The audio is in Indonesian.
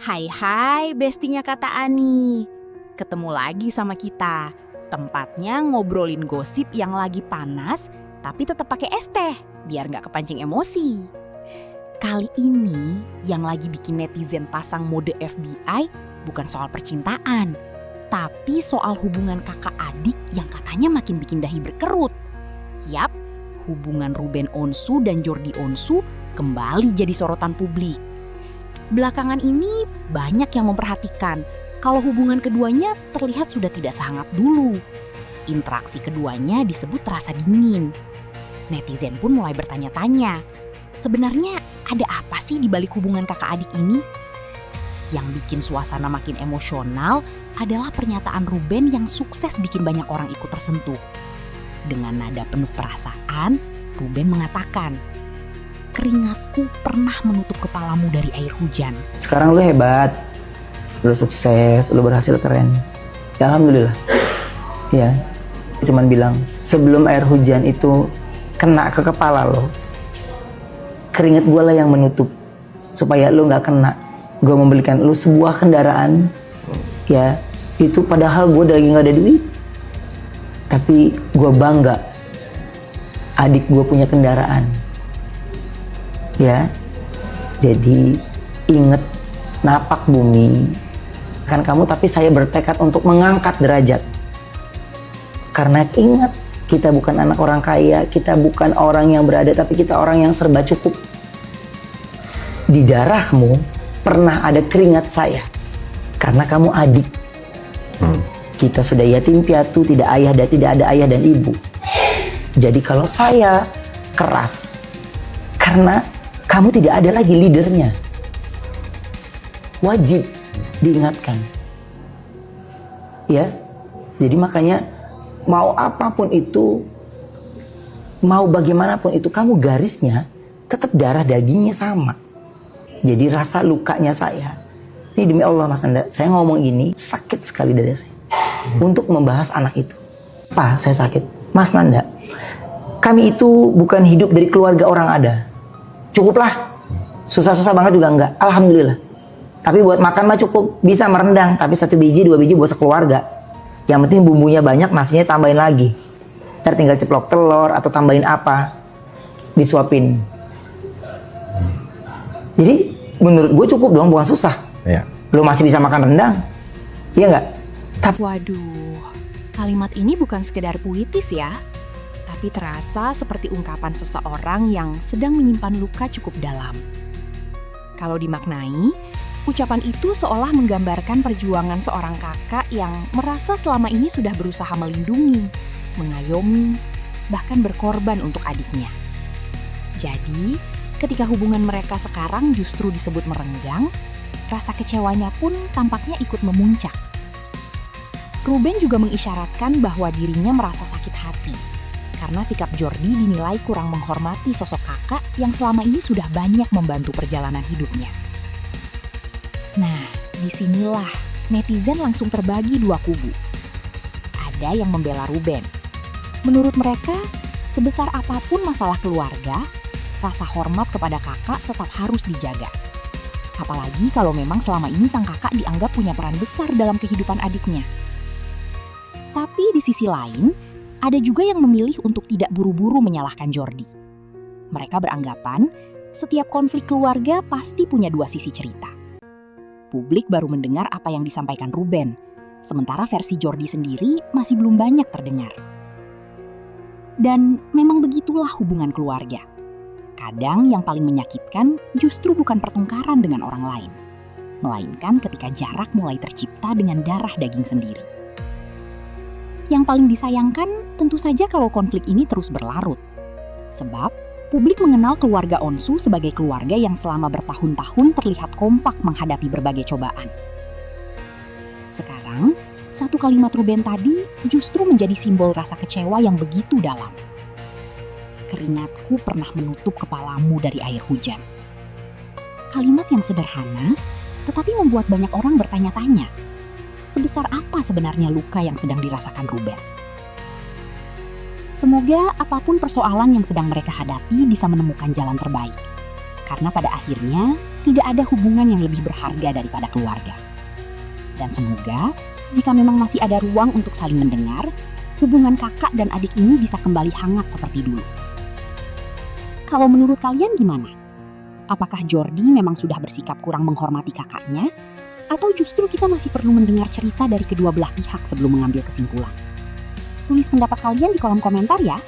Hai bestinya kata Ani. Ketemu lagi sama kita. Tempatnya ngobrolin gosip yang lagi panas, tapi tetap pakai es teh, biar nggak kepancing emosi. Kali ini yang lagi bikin netizen pasang mode FBI bukan soal percintaan, tapi soal hubungan kakak adik yang katanya makin bikin dahi berkerut. Yap, hubungan Ruben Onsu dan Jordi Onsu kembali jadi sorotan publik. Belakangan ini banyak yang memperhatikan kalau hubungan keduanya terlihat sudah tidak sehangat dulu. Interaksi keduanya disebut terasa dingin. Netizen pun mulai bertanya-tanya, sebenarnya ada apa sih di balik hubungan kakak adik ini? Yang bikin suasana makin emosional adalah pernyataan Ruben yang sukses bikin banyak orang ikut tersentuh. Dengan nada penuh perasaan, Ruben mengatakan, "Keringatku pernah menutup kepalamu dari air hujan." Sekarang lu hebat, lu sukses, lu berhasil keren. Ya, alhamdulillah. Ya, cuman bilang sebelum air hujan itu kena ke kepala lo, keringat gue lah yang menutup supaya lu nggak kena. Gue membelikan lu sebuah kendaraan, ya itu padahal gue lagi nggak ada duit, tapi gue bangga adik gue punya kendaraan. Ya, jadi inget napak bumi kan kamu, tapi saya bertekad untuk mengangkat derajat. Karena ingat, kita bukan anak orang kaya, kita bukan orang yang berada, tapi kita orang yang serba cukup. Di darahmu pernah ada keringat saya, karena kamu adik. Kita sudah yatim piatu, tidak ada ayah dan ibu. Jadi kalau saya keras, karena kamu tidak ada lagi leadernya. Wajib diingatkan. Ya, jadi makanya mau apapun itu, mau bagaimanapun itu, kamu garisnya tetap darah dagingnya sama. Jadi rasa lukanya saya, ini demi Allah Mas Nanda, saya ngomong ini sakit sekali dada saya untuk membahas anak itu. Apa saya sakit? Mas Nanda, kami itu bukan hidup dari keluarga orang ada. Cukuplah, susah-susah banget juga enggak, alhamdulillah. Tapi buat makan mah cukup, bisa merendang, tapi 1 biji 2 biji buat sekeluarga. Yang penting bumbunya banyak, nasinya tambahin lagi. Ntar tinggal ceplok telur atau tambahin apa, disuapin. Jadi menurut gue cukup dong, bukan susah. Iya. Lo masih bisa makan rendang, iya nggak? Waduh, kalimat ini bukan sekedar puitis ya, tapi terasa seperti ungkapan seseorang yang sedang menyimpan luka cukup dalam. Kalau dimaknai, ucapan itu seolah menggambarkan perjuangan seorang kakak yang merasa selama ini sudah berusaha melindungi, mengayomi, bahkan berkorban untuk adiknya. Jadi, ketika hubungan mereka sekarang justru disebut merenggang, rasa kecewanya pun tampaknya ikut memuncak. Ruben juga mengisyaratkan bahwa dirinya merasa sakit hati karena sikap Jordi dinilai kurang menghormati sosok kakak yang selama ini sudah banyak membantu perjalanan hidupnya. Nah, disinilah netizen langsung terbagi dua kubu. Ada yang membela Ruben. Menurut mereka, sebesar apapun masalah keluarga, rasa hormat kepada kakak tetap harus dijaga. Apalagi kalau memang selama ini sang kakak dianggap punya peran besar dalam kehidupan adiknya. Tapi di sisi lain, ada juga yang memilih untuk tidak buru-buru menyalahkan Jordi. Mereka beranggapan setiap konflik keluarga pasti punya dua sisi cerita. Publik baru mendengar apa yang disampaikan Ruben, sementara versi Jordi sendiri masih belum banyak terdengar. Dan memang begitulah hubungan keluarga. Kadang yang paling menyakitkan justru bukan pertengkaran dengan orang lain, melainkan ketika jarak mulai tercipta dengan darah daging sendiri. Yang paling disayangkan tentu saja kalau konflik ini terus berlarut. Sebab publik mengenal keluarga Onsu sebagai keluarga yang selama bertahun-tahun terlihat kompak menghadapi berbagai cobaan. Sekarang, satu kalimat Ruben tadi justru menjadi simbol rasa kecewa yang begitu dalam. Keringatku pernah menutup kepalamu dari air hujan. Kalimat yang sederhana, tetapi membuat banyak orang bertanya-tanya, sebesar apa sebenarnya luka yang sedang dirasakan Ruben? Semoga apapun persoalan yang sedang mereka hadapi bisa menemukan jalan terbaik. Karena pada akhirnya tidak ada hubungan yang lebih berharga daripada keluarga. Dan semoga jika memang masih ada ruang untuk saling mendengar, hubungan kakak dan adik ini bisa kembali hangat seperti dulu. Kalau menurut kalian gimana? Apakah Jordi memang sudah bersikap kurang menghormati kakaknya? Atau justru kita masih perlu mendengar cerita dari kedua belah pihak sebelum mengambil kesimpulan? Tulis pendapat kalian di kolom komentar ya.